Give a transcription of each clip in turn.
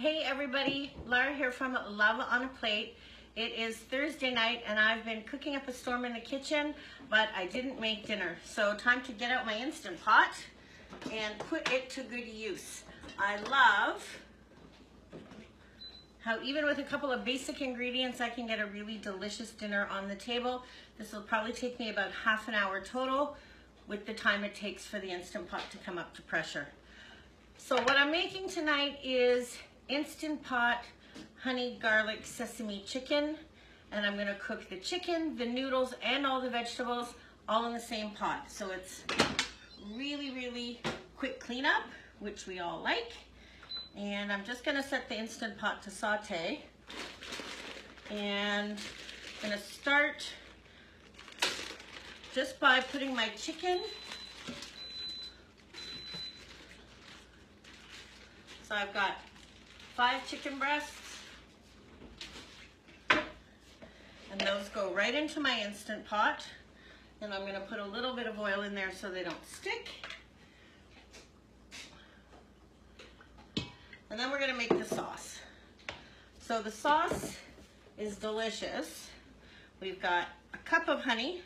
Hey everybody, Laura here from Love on a Plate. It is Thursday night and I've been cooking up a storm in the kitchen, but I didn't make dinner. So time to get out my Instant Pot and put it to good use. I love how even with a couple of basic ingredients, I can get a really delicious dinner on the table. This will probably take me about half an hour total with the time it takes for the Instant Pot to come up to pressure. So what I'm making tonight is Instant Pot honey garlic sesame chicken, and I'm gonna cook the chicken, the noodles, and all the vegetables all in the same pot. So it's really quick cleanup, which we all like. And I'm just gonna set the Instant Pot to saute. And I'm gonna start just by putting my chicken. So I've got 5 chicken breasts, and those go right into my Instant Pot. And I'm gonna put a little bit of oil in there so they don't stick. And then we're gonna make the sauce. So the sauce is delicious. We've got a cup of honey.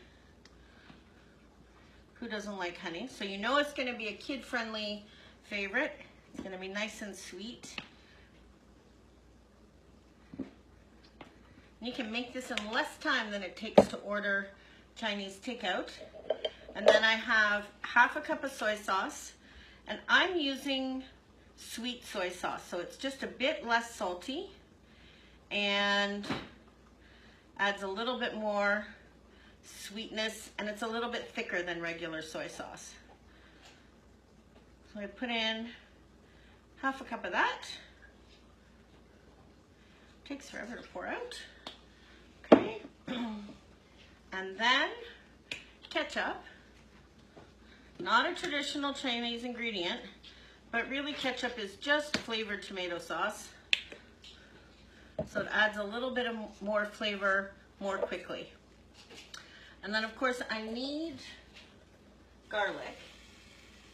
Who doesn't like honey? So you know it's gonna be a kid-friendly favorite. It's gonna be nice and sweet. You can make this in less time than it takes to order Chinese takeout. And then I have half a cup of soy sauce, and I'm using sweet soy sauce, so it's just a bit less salty and adds a little bit more sweetness, and it's a little bit thicker than regular soy sauce. So I put in half a cup of that. Takes forever to pour out. Okay. And then ketchup. Not a traditional Chinese ingredient, but really ketchup is just flavored tomato sauce. So it adds a little bit of more flavor more quickly. And then of course I need garlic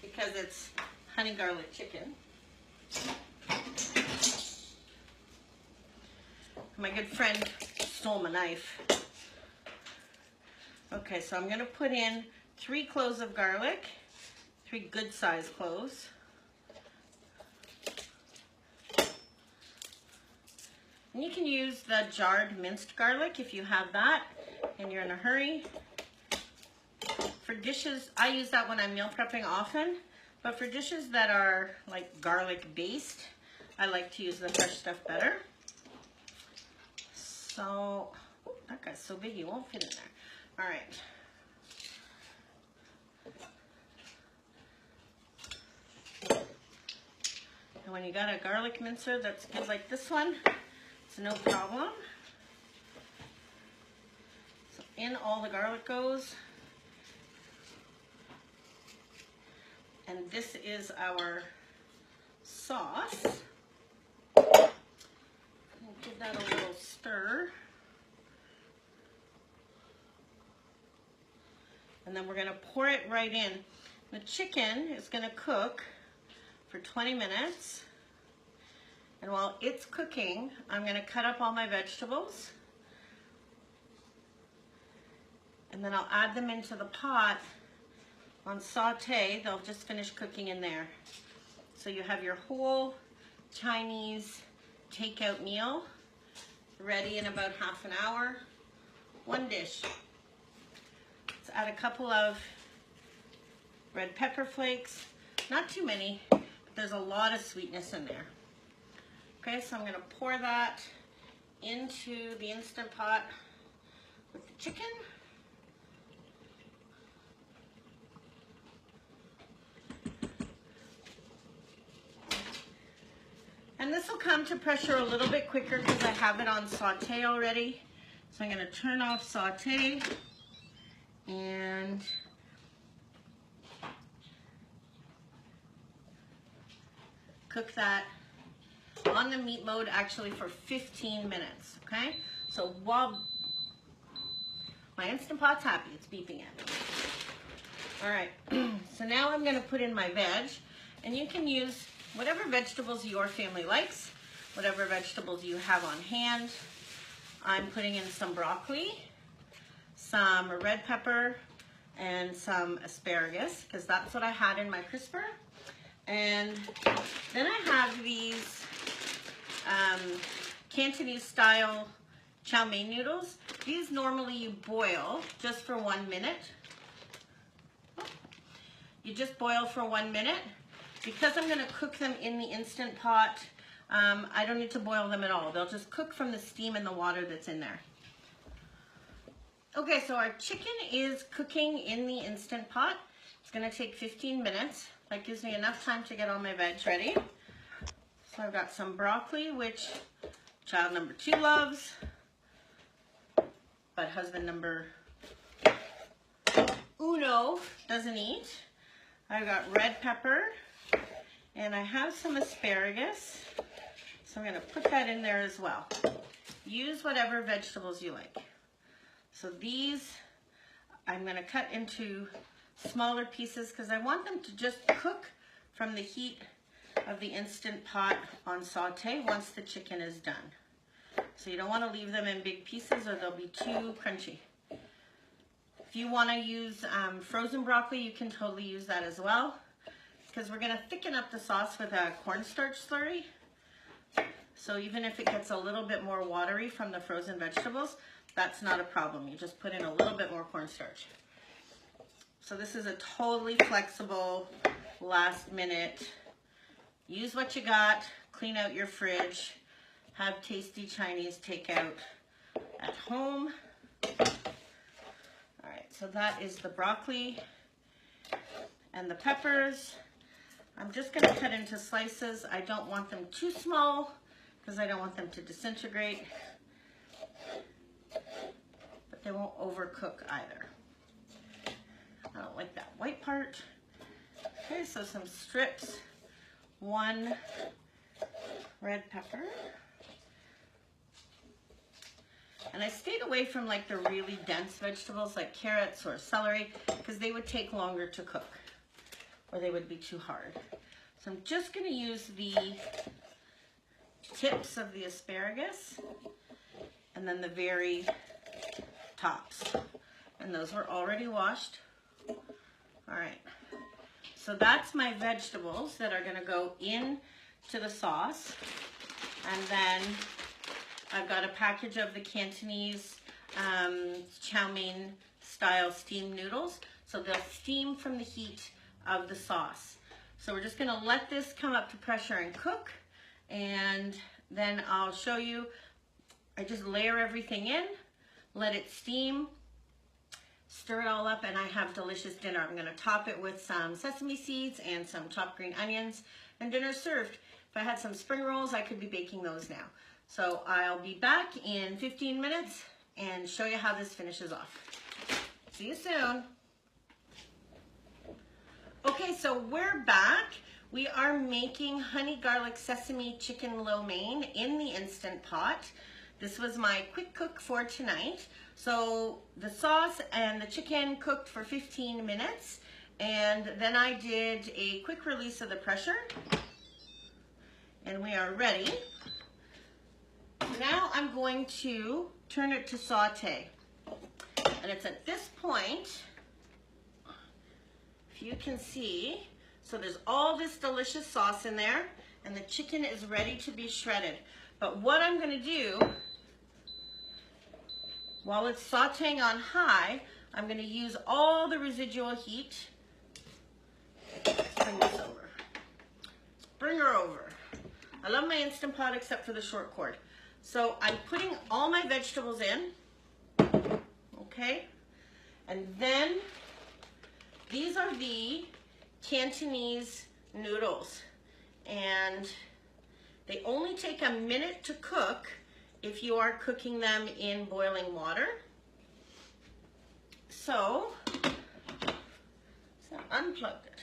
because it's honey garlic chicken. My good friend stole my knife. Okay, so I'm gonna put in 3 cloves of garlic, 3 good sized cloves. And you can use the jarred minced garlic if you have that and you're in a hurry. For dishes, I use that when I'm meal prepping often, but for dishes that are like garlic based, I like to use the fresh stuff better. So, oh, that guy's so big he won't fit in there. All right. And when you got a garlic mincer that's good like this one, it's no problem. So in all the garlic goes. And this is our sauce. Give that a little stir. And then we're gonna pour it right in. The chicken is gonna cook for 20 minutes. And while it's cooking, I'm gonna cut up all my vegetables. And then I'll add them into the pot on saute. They'll just finish cooking in there. So you have your whole Chinese takeout meal ready in about half an hour. One dish. Let's add a couple of red pepper flakes. Not too many, but there's a lot of sweetness in there. Okay, so I'm gonna pour that into the Instant Pot with the chicken. And this will come to pressure a little bit quicker because I have it on saute already. So I'm gonna turn off saute and cook that on the meat mode actually for 15 minutes, okay? So while my Instant Pot's happy, it's beeping at me. All right, so now I'm gonna put in my veg, and you can use whatever vegetables your family likes. whatever vegetables you have on hand. I'm putting in some broccoli, some red pepper, and some asparagus, because that's what I had in my crisper. And then I have these Cantonese style chow mein noodles. These normally you boil just for 1 minute. You just boil for 1 minute. Because I'm gonna cook them in the Instant Pot, I don't need to boil them at all. They'll just cook from the steam and the water that's in there. Okay, so our chicken is cooking in the Instant Pot. It's gonna take 15 minutes. That gives me enough time to get all my veg ready. So I've got some broccoli, which child number 2 loves, but husband number uno doesn't eat. I've got red pepper, and I have some asparagus. So I'm gonna put that in there as well. Use whatever vegetables you like. So these, I'm gonna cut into smaller pieces because I want them to just cook from the heat of the Instant Pot on saute once the chicken is done. So you don't want to leave them in big pieces or they'll be too crunchy. If you want to use frozen broccoli, you can totally use that as well, because we're going to thicken up the sauce with a cornstarch slurry. So even if it gets a little bit more watery from the frozen vegetables, that's not a problem. You just put in a little bit more cornstarch. So this is a totally flexible, last minute, use what you got, clean out your fridge, have tasty Chinese takeout at home. All right, so that is the broccoli and the peppers. I'm just gonna cut into slices. I don't want them too small because I don't want them to disintegrate, but they won't overcook either. I don't like that white part. Okay, so some strips, 1 red pepper. And I stayed away from like the really dense vegetables like carrots or celery because they would take longer to cook or they would be too hard. So I'm just gonna use the tips of the asparagus and then the very tops. And those were already washed. All right, so that's my vegetables that are gonna go in to the sauce. And then I've got a package of the Cantonese chow mein style steamed noodles. So they'll steam from the heat of the sauce. So we're just gonna let this come up to pressure and cook. And then I'll show you, I just layer everything in, let it steam, stir it all up, and I have delicious dinner. I'm gonna top it with some sesame seeds and some chopped green onions, and dinner's served. If I had some spring rolls, I could be baking those now. So I'll be back in 15 minutes and show you how this finishes off. See you soon. Okay, so we're back. We are making honey garlic sesame chicken lo mein in the Instant Pot. This was my quick cook for tonight. So the sauce and the chicken cooked for 15 minutes, and then I did a quick release of the pressure, and we are ready. Now I'm going to turn it to saute, and it's at this point, if you can see, so there's all this delicious sauce in there, and the chicken is ready to be shredded. But what I'm gonna do, while it's sauteing on high, I'm gonna use all the residual heat. Bring this over. Bring her over. I love my Instant Pot except for the short cord. So I'm putting all my vegetables in, okay? And then these are the Cantonese noodles, and they only take a minute to cook if you are cooking them in boiling water. So unplug it.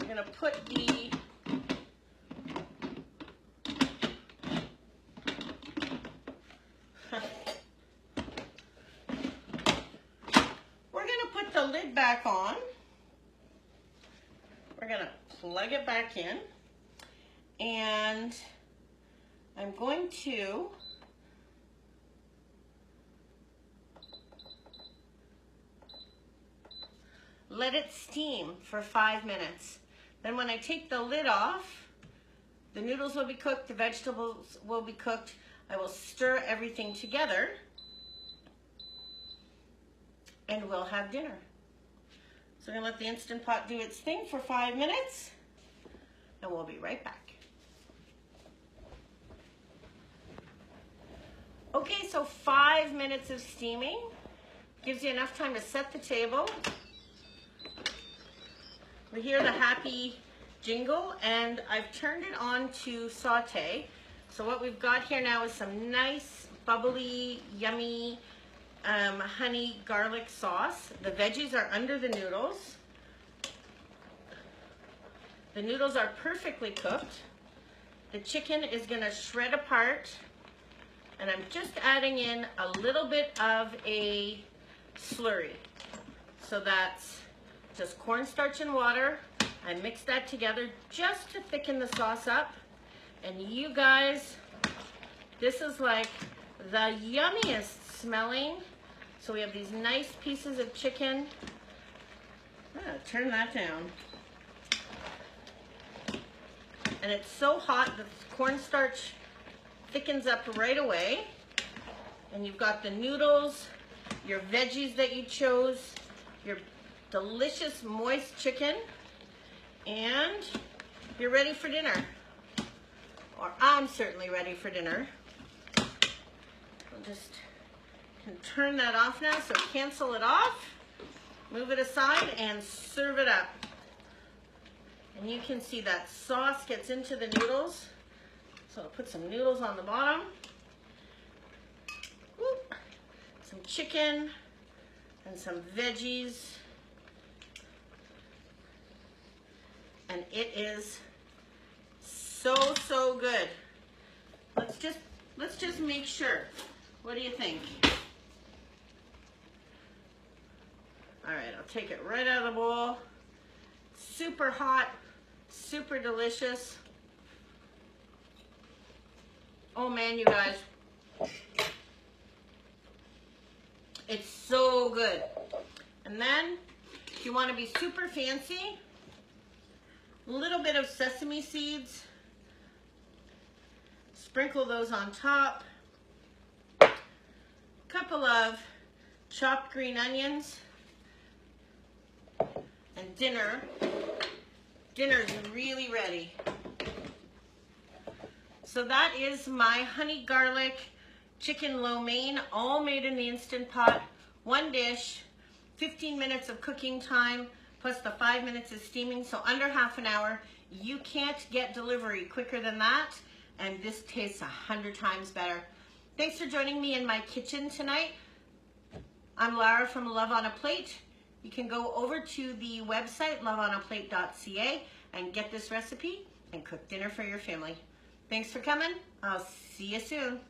I'm gonna put the the lid back on. We're gonna plug it back in, And I'm going to let it steam for 5 minutes. Then when I take the lid off, the noodles will be cooked, the vegetables will be cooked. I will stir everything together and we'll have dinner. So we're gonna let the Instant Pot do its thing for 5 minutes and we'll be right back. Okay, so 5 minutes of steaming gives you enough time to set the table. We hear the happy jingle and I've turned it on to saute. So what we've got here now is some nice, bubbly, yummy honey garlic sauce. The veggies are under the noodles. The noodles are perfectly cooked. The chicken is gonna shred apart. And I'm just adding in a little bit of a slurry. So that's just cornstarch and water. I mix that together just to thicken the sauce up. And you guys, this is like the yummiest smelling. So we have these nice pieces of chicken. Turn that down. And it's so hot, the cornstarch thickens up right away. And you've got the noodles, your veggies that you chose, your delicious moist chicken, and you're ready for dinner. Or I'm certainly ready for dinner. I'll just can turn that off now, so cancel it off, move it aside, and serve it up. And you can see that sauce gets into the noodles. So I'll put some noodles on the bottom. Whoop. Some chicken and some veggies. And it is so good. Let's just make sure. What do you think? All right, I'll take it right out of the bowl. Super hot, super delicious. Oh man, you guys. It's so good. And then, if you want to be super fancy, a little bit of sesame seeds. Sprinkle those on top. A couple of chopped green onions. And dinner's really ready. So that is my honey garlic chicken lo mein, all made in the Instant Pot. One dish, 15 minutes of cooking time, plus the 5 minutes of steaming, so under half an hour. You can't get delivery quicker than that, and this tastes 100 times better. Thanks for joining me in my kitchen tonight. I'm Lara from Love on a Plate. You can go over to the website, loveonaplate.ca, and get this recipe and cook dinner for your family. Thanks for coming. I'll see you soon.